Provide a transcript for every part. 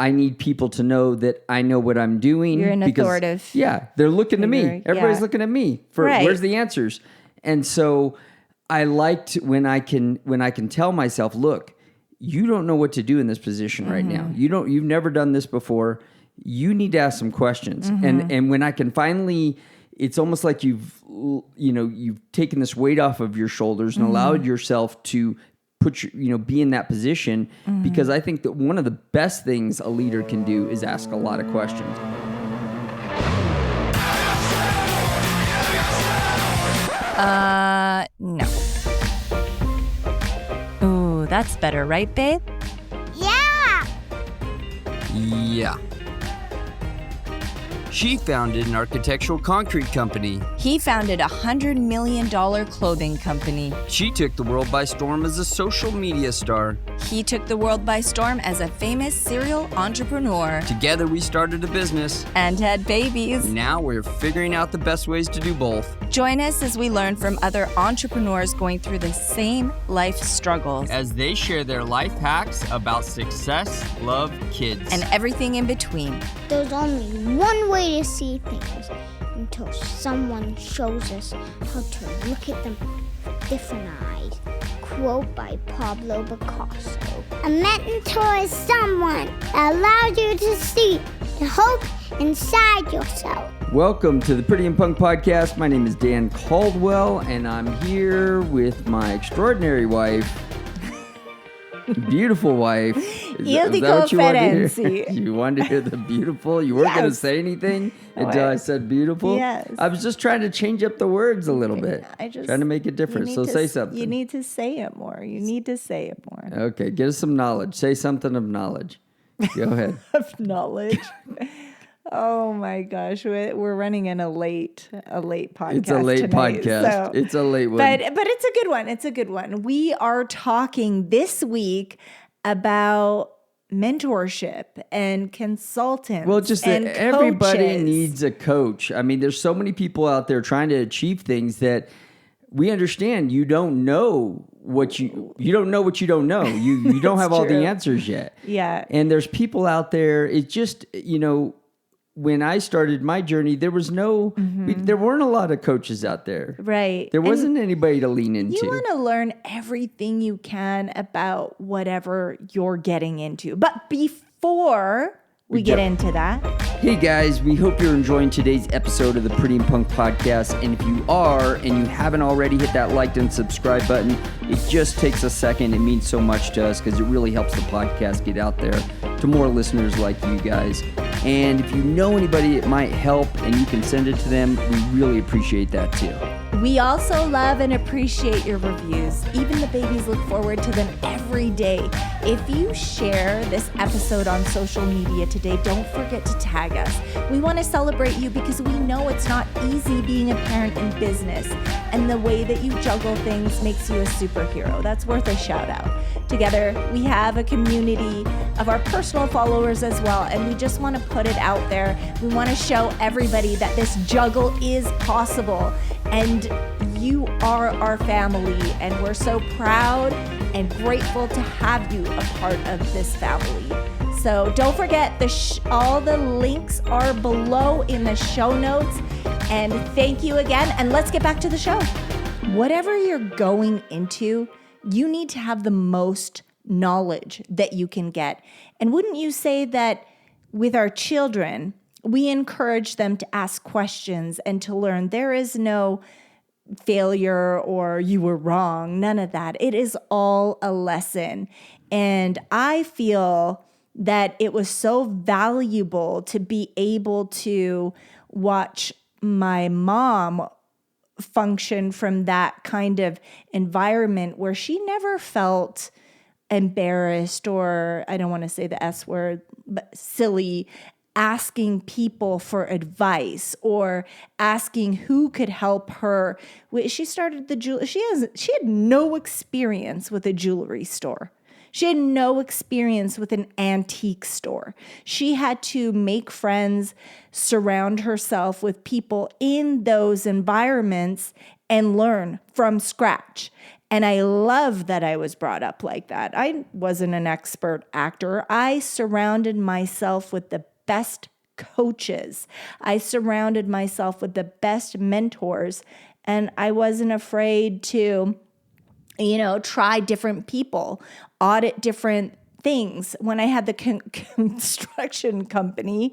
I need people to know that I know what I'm doing. You're an authoritative. Yeah, they're looking to me. Everybody's looking at me for where's the answers. And so I liked when I can tell myself, look, you don't know what to do in this position right now. You've never done this before. You need to ask some questions. And when I can finally, it's almost like you've taken this weight off of your shoulders and allowed yourself to be in that position, because I think that one of the best things a leader can do is ask a lot of questions. No. Ooh, that's better, right, babe? Yeah. She founded an architectural concrete company. He founded a $100 million clothing company. She took the world by storm as a social media star. He took the world by storm as a famous serial entrepreneur. Together we started a business. And had babies. Now we're figuring out the best ways to do both. Join us as we learn from other entrepreneurs going through the same life struggles. As they share their life hacks about success, love, kids, and everything in between. There's only one way to see things until someone shows us how to look at them with different eyes. Quote by Pablo Picasso. A mentor is someone that allows you to see the hope inside yourself. Welcome to the Pretty and Punk Podcast. My name is Dan Caldwell, and I'm here with my extraordinary wife, beautiful wife. Ildiko Ferenczi. You wanted to hear the beautiful? You weren't going to say anything until I said beautiful? Yes. I was just trying to change up the words a little bit. Trying to make it different. So say something. You need to say it more. Okay, get us some knowledge. Say something of knowledge. Go ahead. Of knowledge. Oh my gosh, we're running in a late podcast. It's a late tonight, podcast. So. It's a late one. But it's a good one. It's a good one. We are talking this week about mentorship and consultants. Well, just that and everybody coaches. needs a coach. I mean, there's so many people out there trying to achieve things that we understand. You don't know what you don't know what you don't know. You don't have all the answers yet. Yeah. And there's people out there. It just, when I started my journey, there was there weren't a lot of coaches out there. Right. There wasn't anybody to lean into. You want to learn everything you can about whatever you're getting into. But before we get into that. Hey guys, we hope you're enjoying today's episode of the Pretty and Punk Podcast. And if you are, and you haven't already, hit that like and subscribe button. It just takes a second. It means so much to us because it really helps the podcast get out there to more listeners like you guys. And if you know anybody it might help and you can send it to them, we really appreciate that too. We also love and appreciate your reviews. Even the babies look forward to them every day. If you share this episode on social media today, don't forget to tag us. We want to celebrate you because we know it's not easy being a parent in business, and the way that you juggle things makes you a superhero. That's worth a shout out. Together, we have a community of our personal followers as well, and we just want to put it out there. We want to show everybody that this juggle is possible, and you are our family, and we're so proud and grateful to have you a part of this family. So don't forget, all the links are below in the show notes. And thank you again. And let's get back to the show. Whatever you're going into, you need to have the most knowledge that you can get. And wouldn't you say that with our children, we encourage them to ask questions and to learn? There is no failure or you were wrong, none of that. It is all a lesson. And I feel that it was so valuable to be able to watch my mom function from that kind of environment where she never felt embarrassed, or I don't want to say the S word, but silly, asking people for advice or asking who could help her. She started the jewelry. She had no experience with a jewelry store. She had no experience with an antique store. She had to make friends, surround herself with people in those environments, and learn from scratch. And I love that I was brought up like that. I wasn't an expert actor. I surrounded myself with the best coaches. I surrounded myself with the best mentors. And I wasn't afraid to, try different people, audit different things. When I had the construction company,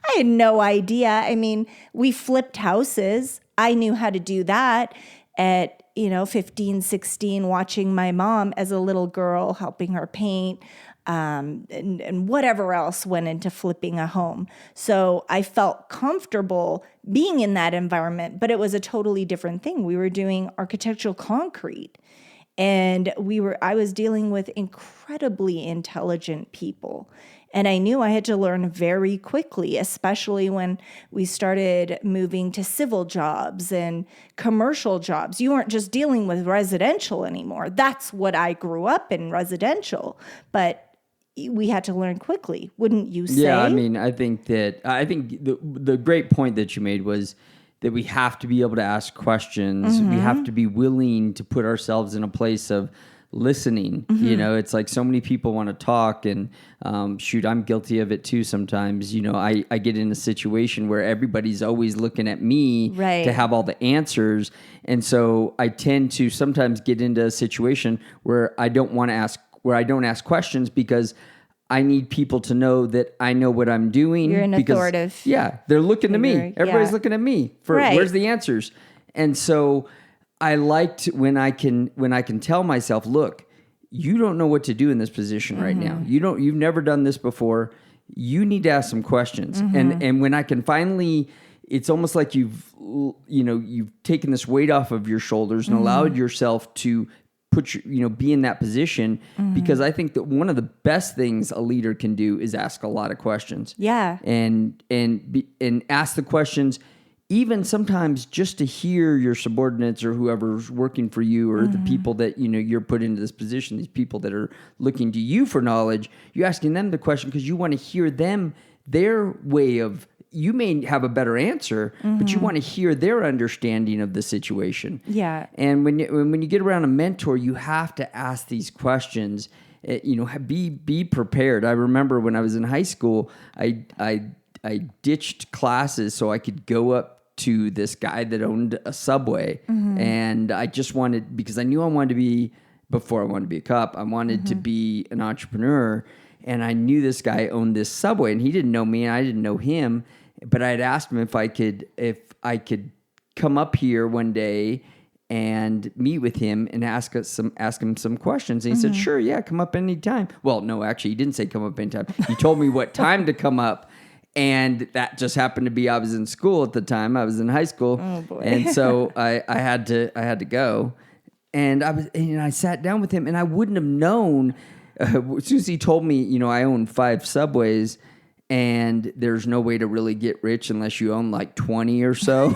I had no idea. I mean, we flipped houses. I knew how to do that at 15, 16, watching my mom as a little girl, helping her paint, and whatever else went into flipping a home. So I felt comfortable being in that environment, but it was a totally different thing. We were doing architectural concrete, and I was dealing with incredibly intelligent people. And I knew I had to learn very quickly, especially when we started moving to civil jobs and commercial jobs. You weren't just dealing with residential anymore. That's what I grew up in, residential. But we had to learn quickly, wouldn't you say? Yeah, I mean, I think the great point that you made was that we have to be able to ask questions. We have to be willing to put ourselves in a place of listening. It's like so many people want to talk, and I'm guilty of it too sometimes. I get in a situation where everybody's always looking at me to have all the answers, and so I tend to sometimes get into a situation where I don't ask questions because I need people to know that I know what I'm doing. You're an authoritative. Yeah, they're looking to me. Everybody's looking at me for where's the answers, and so I liked when I can tell myself, look, you don't know what to do in this position right now. You've never done this before. You need to ask some questions. And when I can finally, it's almost like you've taken this weight off of your shoulders and allowed yourself to be in that position, because I think that one of the best things a leader can do is ask a lot of questions. Yeah. And ask the questions, even sometimes just to hear your subordinates or whoever's working for you, or the people that you're put into this position, these people that are looking to you for knowledge, you're asking them the question because you want to hear their way of. You may have a better answer, but you want to hear their understanding of the situation. Yeah. And when you get around a mentor, you have to ask these questions. Be prepared. I remember when I was in high school, I ditched classes so I could go up to this guy that owned a Subway, and I just wanted, because I knew I wanted to be, before I wanted to be a cop, I wanted to be an entrepreneur, and I knew this guy owned this Subway, and he didn't know me, and I didn't know him. But I had asked him if I could come up here one day and meet with him and ask him some questions. And he said, sure, yeah, come up anytime. Well, no, actually, he didn't say come up anytime. He told me what time to come up. And that just happened to be, I was in school at the time. I was in high school. Oh, boy. And so I had to go. And I sat down with him, and I wouldn't have known, as soon as he told me, I own 5 Subways, and there's no way to really get rich unless you own like 20 or so.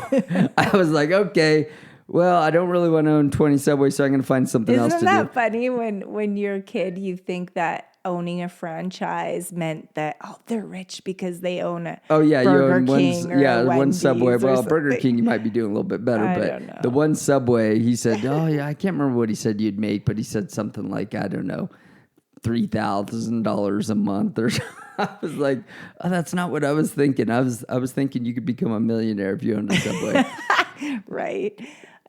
I was like, okay, well, I don't really want to own 20 Subways, so I'm going to find something else to do. Isn't that funny when you're a kid, you think that owning a franchise meant that, they're rich because they own a Burger King or one Subway. Well, something. Burger King, you might be doing a little bit better. I but don't know. The one Subway, he said, I can't remember what he said you'd make, but he said something like, I don't know, $3,000 a month or something. I was like, that's not what I was thinking. I was thinking you could become a millionaire if you owned a Subway. Right.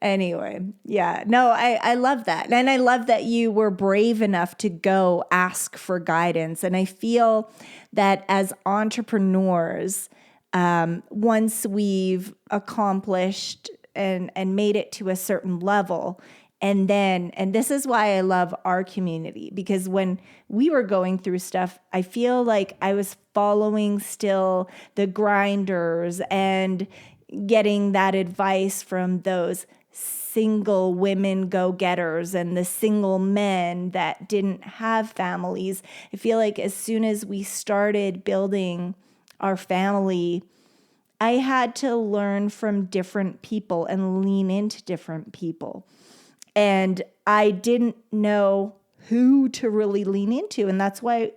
Anyway, yeah. No, I love that. And I love that you were brave enough to go ask for guidance. And I feel that as entrepreneurs, once we've accomplished and made it to a certain level, and this is why I love our community, because when we were going through stuff, I feel like I was following still the grinders and getting that advice from those single women go-getters and the single men that didn't have families. I feel like as soon as we started building our family, I had to learn from different people and lean into different people. And I didn't know who to really lean into. And that's why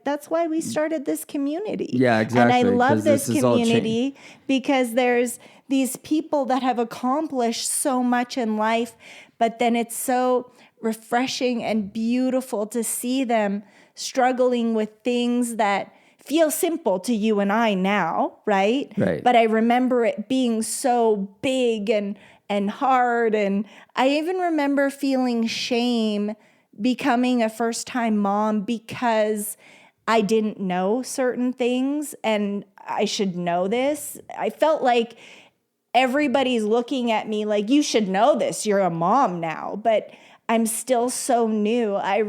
we started this community. Yeah, exactly. And I love this community because there's these people that have accomplished so much in life, but then it's so refreshing and beautiful to see them struggling with things that feel simple to you and I now, right? Right. But I remember it being so big and hard. And I even remember feeling shame becoming a first-time mom because I didn't know certain things and I should know this. I felt like everybody's looking at me like, you should know this. You're a mom now. But I'm still so new. I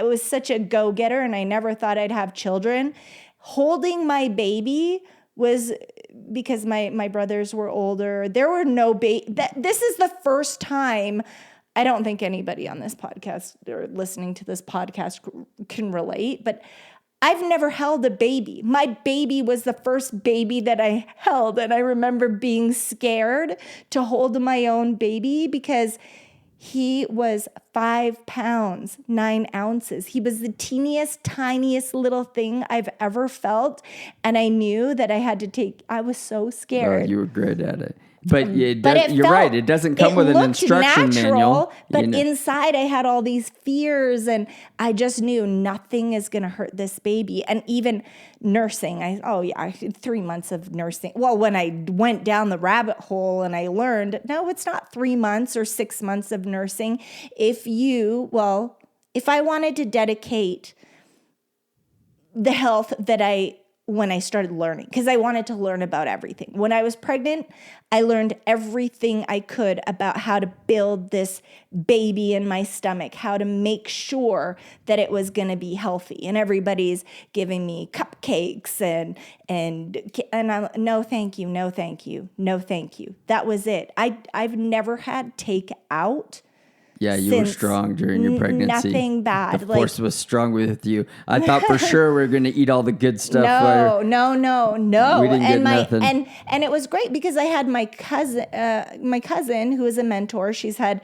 was such a go-getter and I never thought I'd have children. Holding my baby was because my brothers were older. There were no this is the first time. I don't think anybody on this podcast or listening to this podcast can relate, but I've never held a baby. My baby was the first baby that I held. And I remember being scared to hold my own baby because he was 5 pounds, 9 ounces. He was the teeniest, tiniest little thing I've ever felt. And I knew that I was so scared. Well, you were great at it. But you're right. It doesn't come with an instruction manual. But inside I had all these fears and I just knew nothing is going to hurt this baby. And even nursing, I 3 months of nursing. Well, when I went down the rabbit hole and I learned, no, it's not 3 months or 6 months of nursing. If I wanted to dedicate the health when I started learning, because I wanted to learn about everything. When I was pregnant, I learned everything I could about how to build this baby in my stomach, how to make sure that it was going to be healthy. And everybody's giving me cupcakes and I'm, no, thank you, no, thank you, no, thank you. That was it. I've never had takeout. Yeah, you were strong during your pregnancy. Nothing bad. The force was strong with you. I thought for sure we were going to eat all the good stuff. No. We didn't get nothing. And it was great because I had my cousin who is a mentor. She's had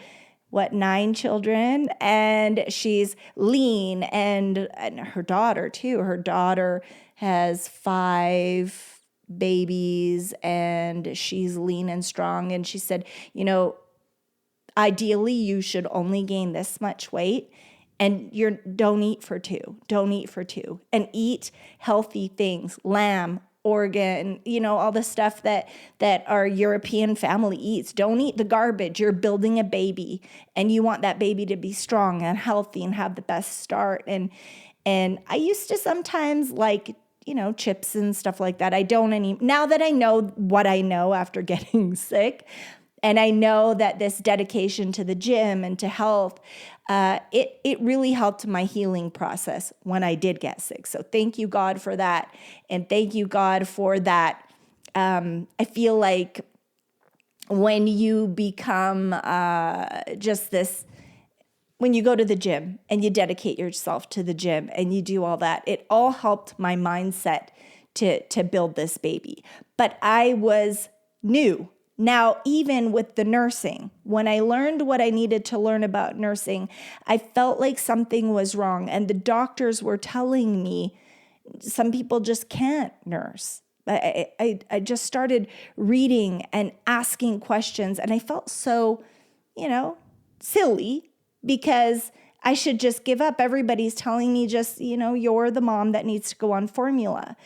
9 children, and she's lean, and her daughter too. Her daughter has 5 babies, and she's lean and strong. And she said, ideally, you should only gain this much weight, and don't eat for 2. Don't eat for 2, and eat healthy things, lamb, organ, all the stuff that our European family eats. Don't eat the garbage. You're building a baby, and you want that baby to be strong and healthy and have the best start. And I used to sometimes chips and stuff like that. I don't now that I know what I know after getting sick. And I know that this dedication to the gym and to health, it really helped my healing process when I did get sick. So thank you, God, for that. And thank you, God, for that. I feel like when you become when you go to the gym and you dedicate yourself to the gym and you do all that, it all helped my mindset to build this baby. But I was new. Now, even with the nursing, when I learned what I needed to learn about nursing, I felt like something was wrong. And the doctors were telling me some people just can't nurse. I just started reading and asking questions. And I felt so, silly because I should just give up. Everybody's telling me just, you're the mom that needs to go on formula.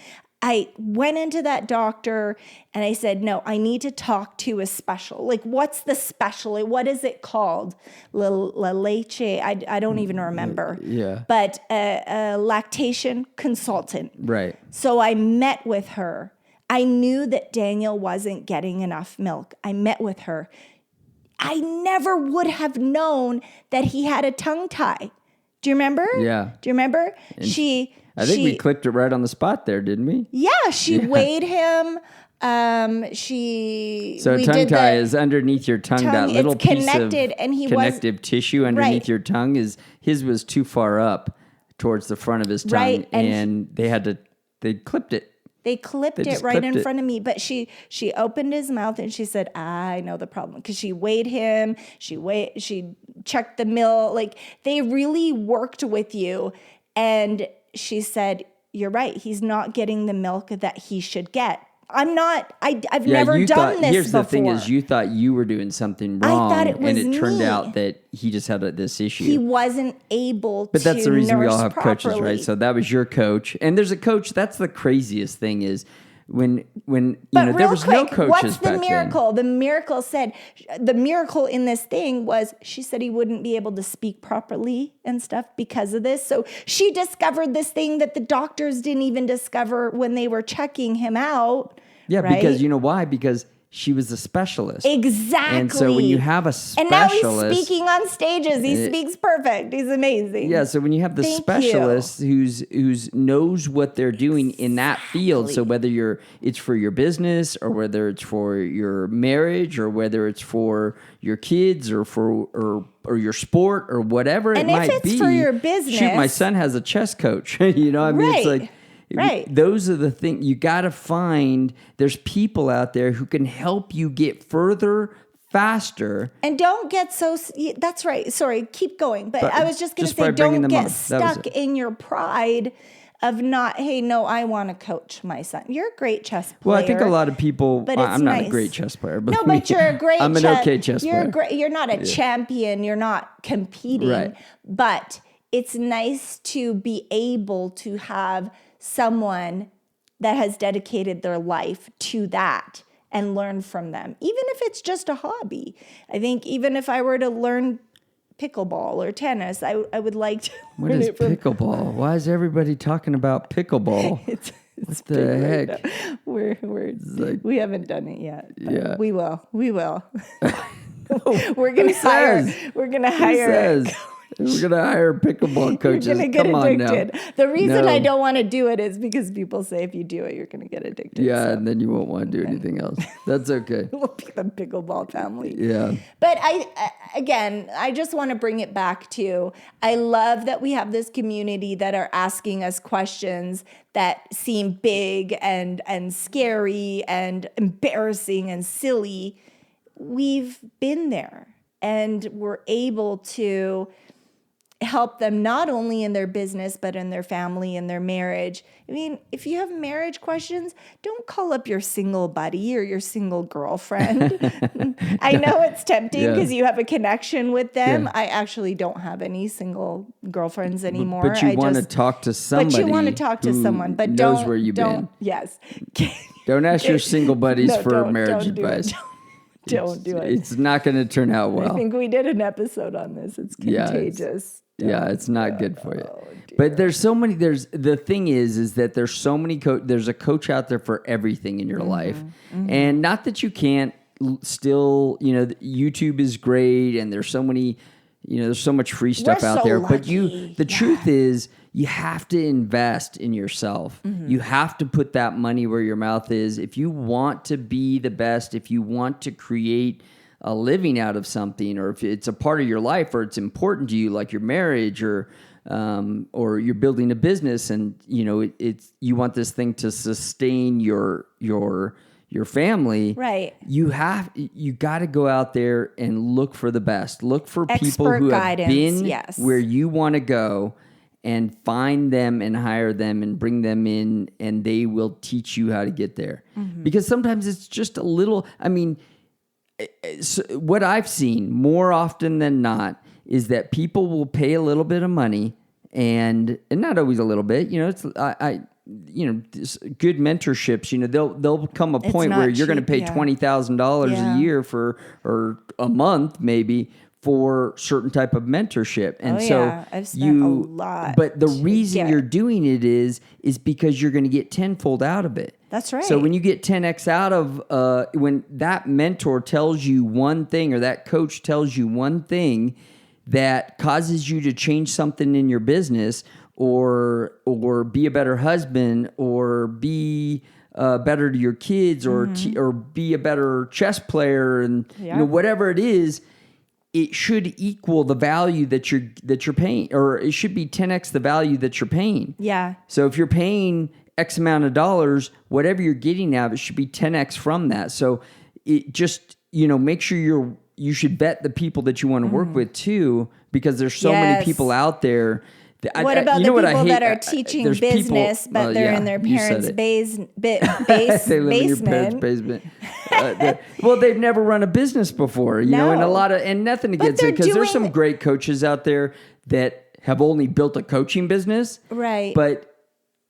I went into that doctor and I said, no, I need to talk to a special. What's the special? What is it called? La leche? I don't even remember. Yeah. But a lactation consultant. Right. So I met with her. I knew that Daniel wasn't getting enough milk. I met with her. I never would have known that he had a tongue tie. Do you remember? Yeah. Do you remember? And I think we clipped it right on the spot there, didn't we? Yeah, she weighed him. So tongue tie is underneath your tongue. That little piece of connective tissue underneath your tongue his was too far up towards the front of his tongue, right, and they clipped it. They clipped it right in front of me, but she opened his mouth and she said, I know the problem, because she weighed him. She checked the milk. They really worked with you, and she said, you're right. He's not getting the milk that he should get. I've never done this here's before. The thing is, you thought you were doing something wrong. I thought it was and it turned me. out that he just had this issue. He wasn't able But that's the reason we all have properly. coaches, right? So that was your coach. And there's a coach. That's the craziest thing is when there was no coaches what's the back miracle? The miracle said, the miracle in this thing was she said he wouldn't be able to speak properly and stuff because of this. So she discovered this thing that the doctors didn't even discover when they were checking him out. Yeah, right? because you know why? Because she was a specialist. Exactly. And so when you have a specialist. And now he's speaking on stages. He speaks perfect. He's amazing. Yeah, so when you have the specialist who's knows what they're doing in that field, so whether it's for your business or whether it's for your marriage or whether it's for your kids or for or your sport or whatever it might be. And if it's for your business. Shoot, my son has a chess coach. You know, I mean, it's like. Right. Those are the things you got to find. There's people out there who can help you get further, faster. And don't get so, that's right. Sorry, keep going. But I was just going to say, don't get stuck in your pride of not, hey, no, I want to coach my son. You're a great chess player. Well, I think a lot of people, but I'm not a great chess player. No, but you're a great I'm an okay chess player. You're not a champion. You're not competing. Right. But it's nice to be able to have someone that has dedicated their life to that and learn from them, even if it's just a hobby. I think even if I were to learn pickleball or tennis, I would like to What is pickleball? Why is everybody talking about pickleball? It's what the heck? Right, we haven't done it yet. Yeah. We will. We're gonna hire. We're gonna hire. We're going to hire pickleball coaches. You're going to get addicted. Now. The reason I don't want to do it is because people say if you do it, you're going to get addicted. Yeah, and then you won't want to do anything else. That's okay. We'll be the pickleball family. Yeah. But I just want to bring it back to, I love that we have this community that are asking us questions that seem big and scary and embarrassing and silly. We've been there and we're able to help them not only in their business, but in their family and their marriage. I mean, if you have marriage questions, don't call up your single buddy or your single girlfriend. I know it's tempting because you have a connection with them. Yeah. I actually don't have any single girlfriends anymore. But you want to talk to somebody. But you want to talk to someone, but knows where you've been. Yes. Don't ask your single buddies for marriage advice. Don't do it. It's not going to turn out well. I think we did an episode on this. It's contagious. Yeah, it's not good for you. But there's so many. The thing is that there's so many. There's a coach out there for everything in your life, and not that you can't still. YouTube is great, and there's so many. There's so much free stuff out there. Lucky. But the truth is, you have to invest in yourself. You have to put that money where your mouth is. If you want to be the best, if you want to create a living out of something, or if it's a part of your life, or it's important to you, like your marriage, or you're building a business, and it's you want this thing to sustain your family. Right. You got to go out there and look for the best. Look for people who have been where you want to go, and find them and hire them and bring them in, and they will teach you how to get there. Because sometimes it's just a little. I mean. So what I've seen more often than not is that people will pay a little bit of money, and not always a little bit. It's good mentorships. They'll come a point where you're going to pay $20,000 a year or a month maybe for certain type of mentorship, and I've spent a lot. But the reason you're doing it is because you're going to get tenfold out of it. That's right. So when you get 10x out of when that mentor tells you one thing, or that coach tells you one thing that causes you to change something in your business, or be a better husband, or be better to your kids, or be a better chess player, and whatever it is, it should equal the value that you're paying, or it should be 10x the value that you're paying. Yeah. So if you're paying X amount of dollars, whatever you're getting out of it should be 10x from that. So it just, make sure you should vet the people that you want to work with too, because there's so many people out there What about the people that are teaching business, but they're in their parents' basement? They live in your parents' basement. Well, they've never run a business before, you know, and nothing against it, because there's some great coaches out there that have only built a coaching business. Right. But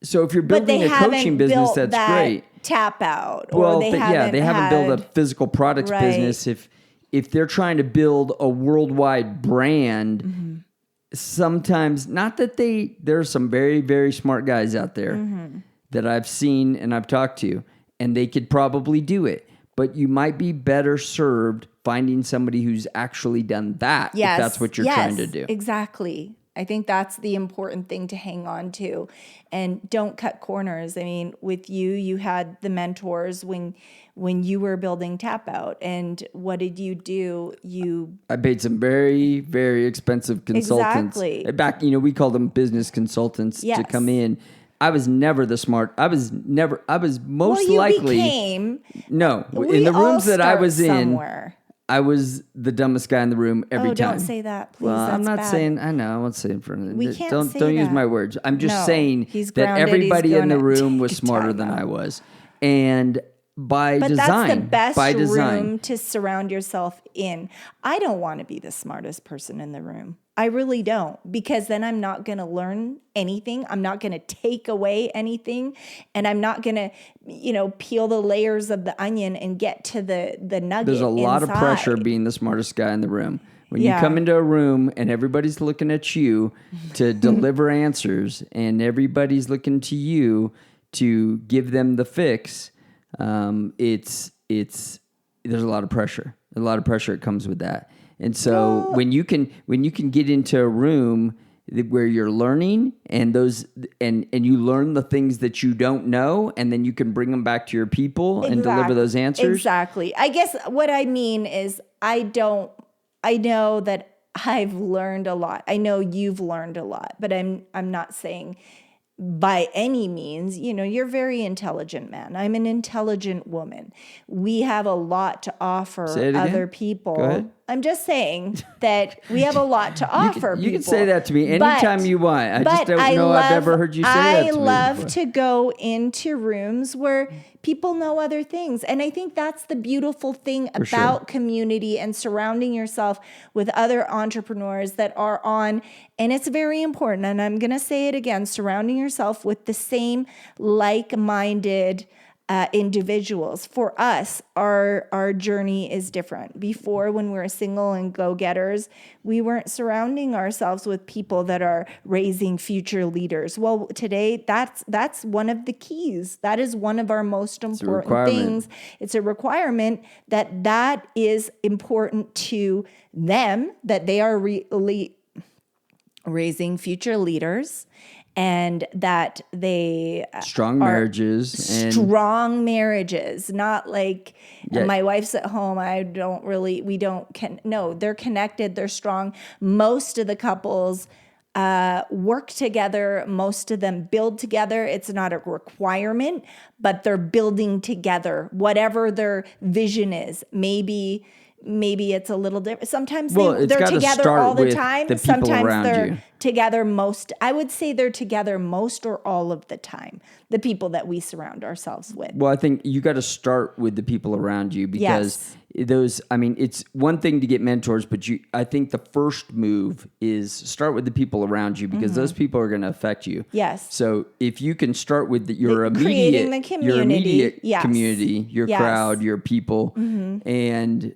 so if you're building a coaching business, that's great. Tap out. Well, they haven't built a physical products business. If they're trying to build a worldwide brand, sometimes, not that there are some very, very smart guys out there that I've seen and I've talked to, and they could probably do it. But you might be better served finding somebody who's actually done that, if that's what you're trying to do. Exactly. I think that's the important thing to hang on to, and don't cut corners. I mean, with you had the mentors when you were building Tap Out, and what did you do? I paid some very, very expensive consultants. Exactly. Back, we called them business consultants to come in. I was never the smart. I was most likely. Became. No, in the rooms that I was in. I was the dumbest guy in the room every time. Don't say that, please. Well, I'm not bad. saying. I know. I won't say it in front of them. We can't don't say don't use that. my words. I'm just saying he's that grounded, everybody in the room was smarter than I was, and by design. That's the best by design. room to surround yourself in. I don't want to be the smartest person in the room. I really don't, because then I'm not going to learn anything. I'm not going to take away anything, and I'm not going to, peel the layers of the onion and get to the nugget. There's a lot inside. of pressure being the smartest guy in the room. When you come into a room and everybody's looking at you to deliver answers, and everybody's looking to you to give them the fix, there's a lot of pressure. A lot of pressure that comes with that. And so when you can get into a room where you're learning and you learn the things that you don't know, and then you can bring them back to your people and deliver those answers. Exactly. I guess what I mean is I know that I've learned a lot. I know you've learned a lot, but I'm not saying by any means, you're a very intelligent man. I'm an intelligent woman. We have a lot to offer other people. Go ahead. I'm just saying that we have a lot to offer people. You can say that to me anytime you want. I just don't know I've ever heard you say that to me. I love to go into rooms where people know other things. And I think that's the beautiful thing about community and surrounding yourself with other entrepreneurs that are on, and it's very important, and I'm going to say it again, surrounding yourself with the same like-minded individuals. For us, our journey is different. Before, when we were single and go-getters, we weren't surrounding ourselves with people that are raising future leaders. Well, today, that's one of the keys. That is one of our most important things. It's a requirement that is important to them, that they are really raising future leaders, and that they strong marriages, not like my wife's at home. They're connected. They're strong. Most of the couples work together. Most of them build together. It's not a requirement, but they're building together, whatever their vision is. Maybe it's a little different. Sometimes they're together all the time. Sometimes they're together most. I would say they're together most or all of the time, the people that we surround ourselves with. Well, I think you got to start with the people around you, because it's one thing to get mentors, but I think the first move is start with the people around you, because those people are going to affect you. Yes. So if you can start with your immediate community, your crowd, your people, and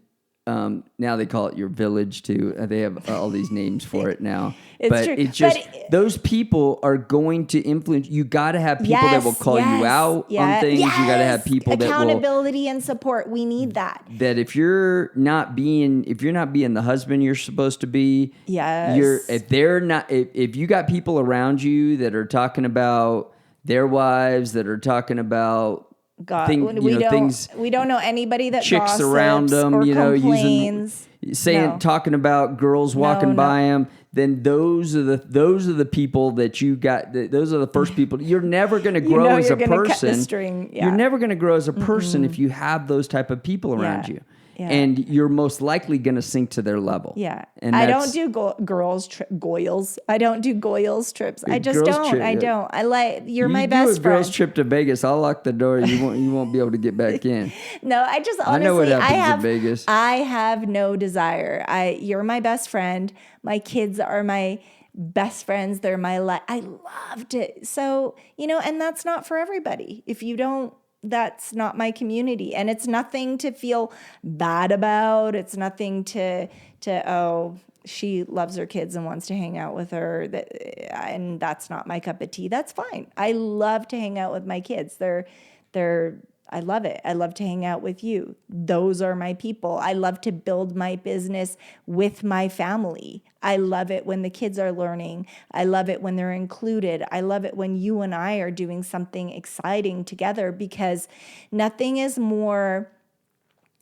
now they call it your village too. They have all these names for it now. It's true. Those people are going to influence. You got to have people that will call you out on things. You got to have people that will accountability and support. We need that. That if you're not being the husband you're supposed to be, if you got people around you that are talking about their wives, that are talking about we don't know anybody that chicks gossips around them, or complains. Talking about girls walking by them. Then those are the people that you got. Those are the first people. You're never going to grow as a person. Cut the string. You're never going to grow as a person if you have those type of people around you. And you're most likely going to sink to their level. Yeah. And I don't do goyles. I don't do goyles trips. I just don't. I don't. I like, you're my best friend. You do a girls trip to Vegas, I'll lock the door. You won't be able to get back in. No, I just honestly, I know what happens in Vegas. I have no desire. You're my best friend. My kids are my best friends. They're my life. I loved it. So, and that's not for everybody. If you don't, that's not my community. And it's nothing to feel bad about. It's nothing to oh, she loves her kids and wants to hang out with her. And that's not my cup of tea. That's fine. I love to hang out with my kids. I love it. I love to hang out with you. Those are my people. I love to build my business with my family. I love it when the kids are learning. I love it when they're included. I love it when you and I are doing something exciting together, because nothing is more,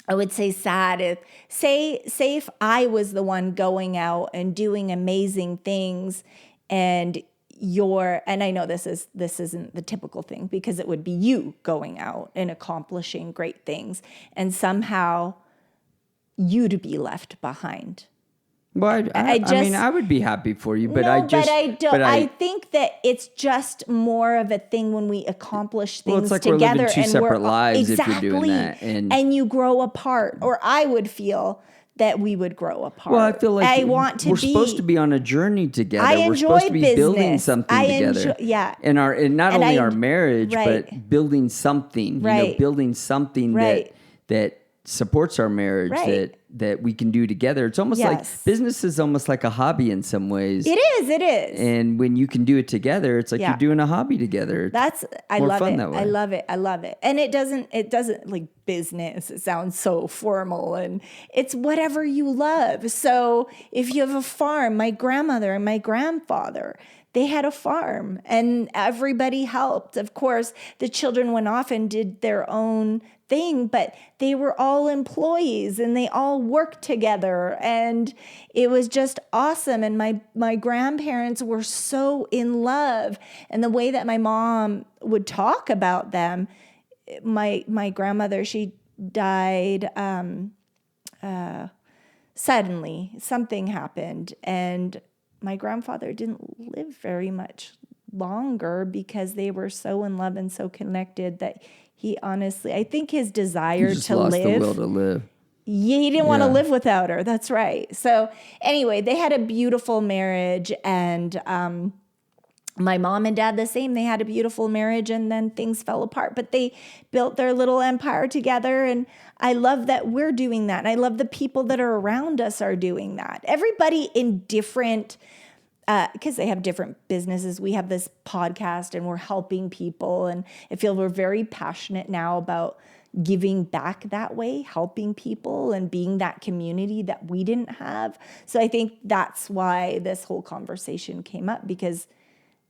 I would say, sad. If I was the one going out and doing amazing things, and I know this isn't the typical thing, because it would be you going out and accomplishing great things, and somehow you'd be left behind. Well, I mean, I would be happy for you, but I don't. I think that it's just more of a thing when we accomplish things it's like together, we're living two separate lives exactly, if you're doing that, and you grow apart. Or I would feel that we would grow apart. Well, I feel like we're supposed to be on a to together. We're supposed to be business. Building something together. And not only our marriage, but building something. Right. Building something that supports our marriage, that we can do together. It's almost like business is almost like a hobby in some ways. It is. And when you can do it together, it's like you're doing a hobby together. I love it. That way. I love it. And it doesn't like business. It sounds so formal, and it's whatever you love. So if you have a farm, my grandmother and my grandfather, they had a farm and everybody helped. Of course, the children went off and did their own thing, but they were all employees and they all worked together, and it was just awesome. And my grandparents were so in love, and the way that my mom would talk about them, my grandmother, she died suddenly. Something happened, and my grandfather didn't live very much longer because they were so in love and so connected that he honestly, I think his desire to lost live. The will to live. Yeah, he didn't want to live without her. That's right. So anyway, they had a beautiful marriage, and my mom and dad the same. They had a beautiful marriage, and then things fell apart. But they built their little empire together, and I love that we're doing that. And I love the people that are around us are doing that. Everybody in different, because they have different businesses. We have this podcast, and we're helping people. And I feel we're very passionate now about giving back that way, helping people and being that community that we didn't have. So I think that's why this whole conversation came up, because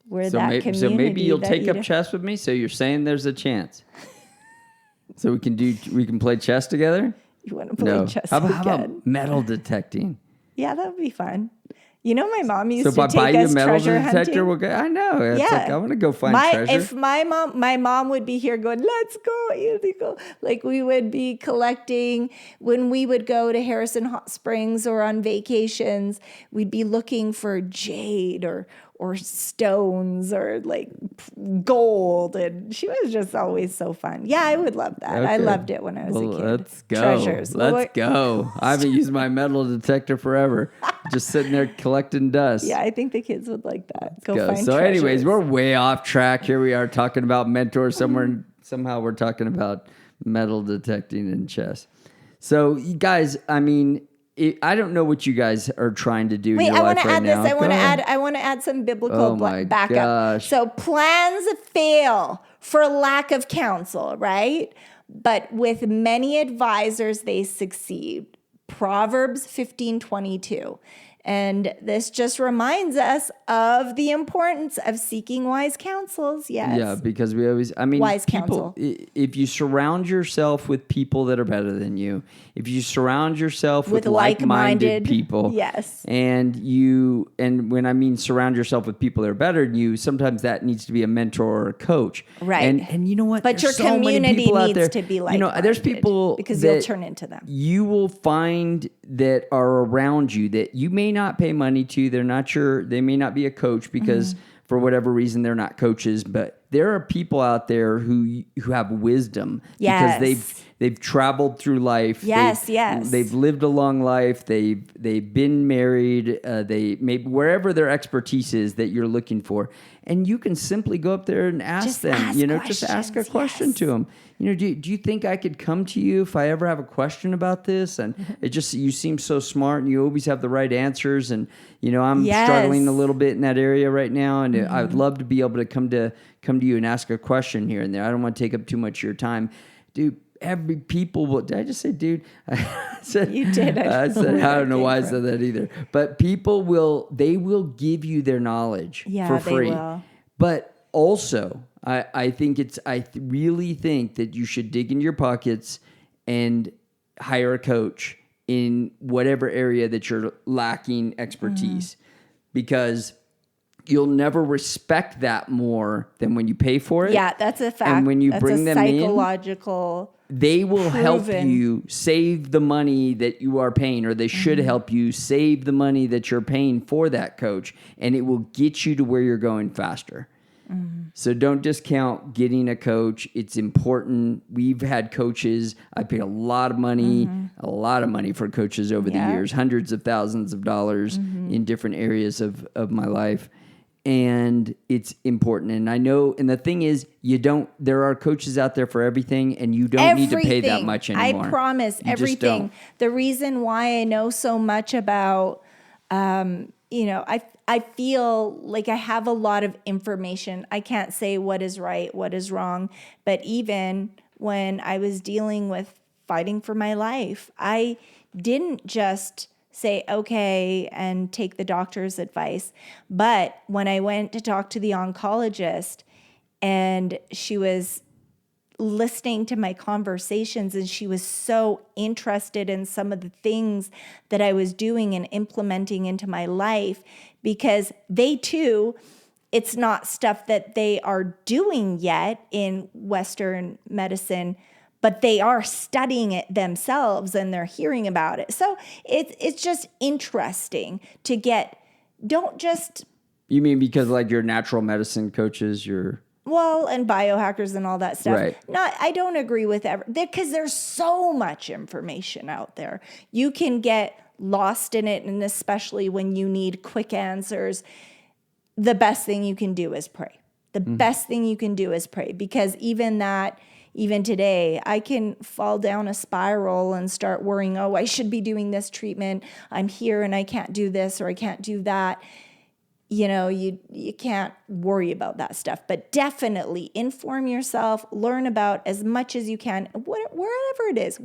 we're that community. So maybe you'll take up chess with me. So you're saying there's a chance. So we can play chess together? You want to play chess How about metal detecting? Yeah, that would be fun. You know, my mom used to take us treasure hunting. So if I buy you a metal detector, we'll go. I know. It's like, I want to go find treasure. If my mom would be here going, let's go, Ildiko. Like, we would be collecting. When we would go to Harrison Hot Springs or on vacations, we'd be looking for jade or stones or like gold, and she was just always so fun. Yeah, I would love that. Okay. I loved it when I was a kid. Let's go. Treasures. Let's go. I haven't used my metal detector forever. Just sitting there collecting dust. Yeah, I think the kids would like that. Go find So treasures. Anyways, we're way off track. Here we are talking about mentors. Somehow we're talking about metal detecting and chess. So you guys, I mean, I don't know what you guys are trying to do. Wait, in your I want to add now. this. I want to add some biblical backup. Gosh. So plans fail for lack of counsel, right? But with many advisors, they succeed. Proverbs 15:22. And this just reminds us of the importance of seeking wise counsels. Yes. Yeah, because wise counsel. If you surround yourself with people that are better than you, if you surround yourself with like-minded people, yes. And when I mean surround yourself with people that are better than you, sometimes that needs to be a mentor or a coach. Right. And you know what? But your community needs to be like-minded. There's people because you'll turn into them. You will find that are around you that you may not pay money to. They may not be a coach because for whatever reason they're not coaches, but there are people out there who have wisdom because they've traveled through life. Yes, They've lived a long life. They've been married. They maybe wherever their expertise is that you're looking for, and you can simply go up there and ask them. Just ask a question to them. Do you think I could come to you if I ever have a question about this? And you seem so smart and you always have the right answers. And, I'm struggling a little bit in that area right now. And I would love to be able to come to you and ask a question here and there. I don't want to take up too much of your time. Dude, did I just say dude? I said, you did. I don't know why I said that either. But people will give you their knowledge for free. They will. But also, I really think that you should dig in your pockets and hire a coach in whatever area that you're lacking expertise, because you'll never respect that more than when you pay for it. Yeah, that's a fact. And when you bring them psychological they will help you save the money that you are paying, or they should help you save the money that you're paying for that coach, and it will get you to where you're going faster. So don't discount getting a coach. It's important. We've had coaches. I paid a lot of money for coaches over the years, hundreds of thousands of dollars in different areas of my life. And it's important. And I know, and the thing is, there are coaches out there for everything, and you don't need to pay that much anymore. I promise, everything. The reason why I know so much about, I feel like I have a lot of information. I can't say what is right, what is wrong. But even when I was dealing with fighting for my life, I didn't just say, okay, and take the doctor's advice. But when I went to talk to the oncologist, and she was listening to my conversations, and she was so interested in some of the things that I was doing and implementing into my life, because they too, it's not stuff that they are doing yet in Western medicine, but they are studying it themselves and they're hearing about it. So it's just interesting to don't just... You mean because like your natural medicine coaches, and biohackers and all that stuff. Right. I don't agree with because there's so much information out there. You can get lost in it, and especially when you need quick answers, the best thing you can do is pray. The best thing you can do is pray, because even today, I can fall down a spiral and start worrying, I should be doing this treatment. I'm here and I can't do this or I can't do that. You can't worry about that stuff, but definitely inform yourself, learn about as much as you can, whatever it is.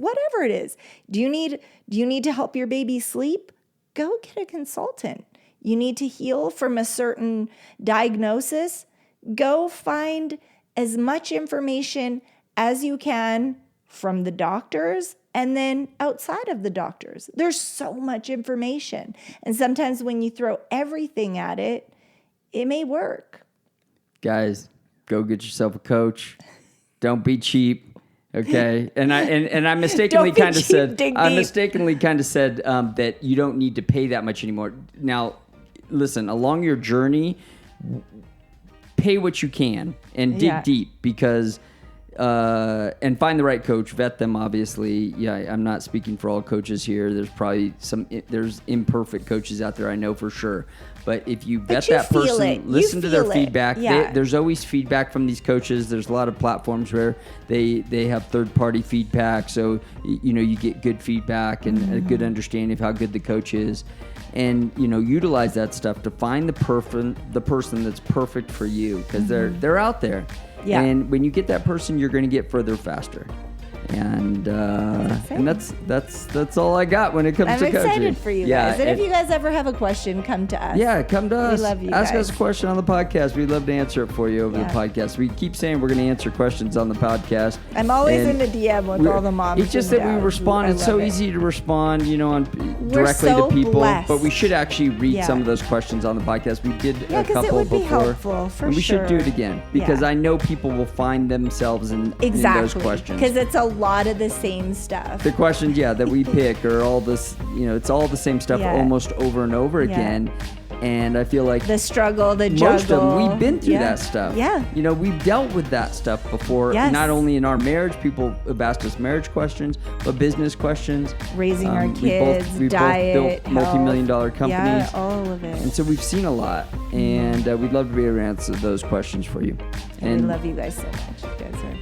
Do you need to help your baby sleep? Go get a consultant. You need to heal from a certain diagnosis? Go find as much information as you can from the doctors and then outside of the doctors. There's so much information. And sometimes when you throw everything at it, it may work. Guys, go get yourself a coach. Don't be cheap. Okay. And I mistakenly kind of said that you don't need to pay that much anymore. Now, listen, along your journey, pay what you can and dig deep, because and find the right coach, vet them, obviously. Yeah, I'm not speaking for all coaches here. There's probably there's imperfect coaches out there, I know for sure. But if you vet that person, listen to their feedback. There's always feedback from these coaches. There's a lot of platforms where they have third-party feedback, so you get good feedback and a good understanding of how good the coach is. And utilize that stuff to find the person that's perfect for you, because they're out there. Yeah. And when you get that person, you're going to get further faster. And that's all I got when it comes to coaching. I'm excited for you guys. And if you guys ever have a question, come to us. Yeah, come to us. We love you Ask guys. us a question on the podcast. We'd love to answer it for you over the podcast. We keep saying we're going to answer questions on the podcast. I'm always in the DM with all the moms. It's just that we respond. It's so easy to respond, directly to people. Blessed. But we should actually read some of those questions on the podcast. We did a couple it would before. Be helpful, for and we sure. should do it again because I know people will find themselves in those questions. Because it's a lot of the same stuff. The questions, that we pick are all this, it's all the same stuff almost over and over again. And I feel like the struggle, the juggle. Most of them, we've been through that stuff. Yeah. We've dealt with that stuff before. Yes. Not only in our marriage, people have asked us marriage questions, but business questions. Raising our kids, we diet, both built multi-million-dollar companies. Yeah, all of it. And so we've seen a lot. And we'd love to be able to answer those questions for you. And we love you guys so much. You guys are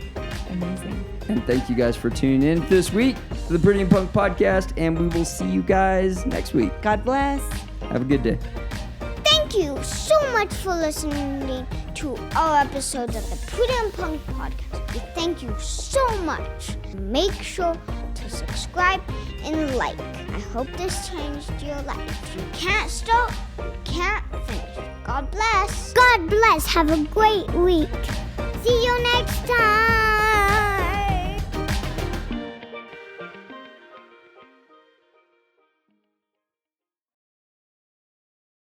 amazing. And thank you guys for tuning in this week to the Pretty and Punk Podcast. And we will see you guys next week. God bless. Have a good day. Thank you so much for listening to our episodes of the Pretty and Punk Podcast. We thank you so much. Make sure to subscribe and like. I hope this changed your life. You can't start, you can't finish. God bless. God bless. Have a great week. See you next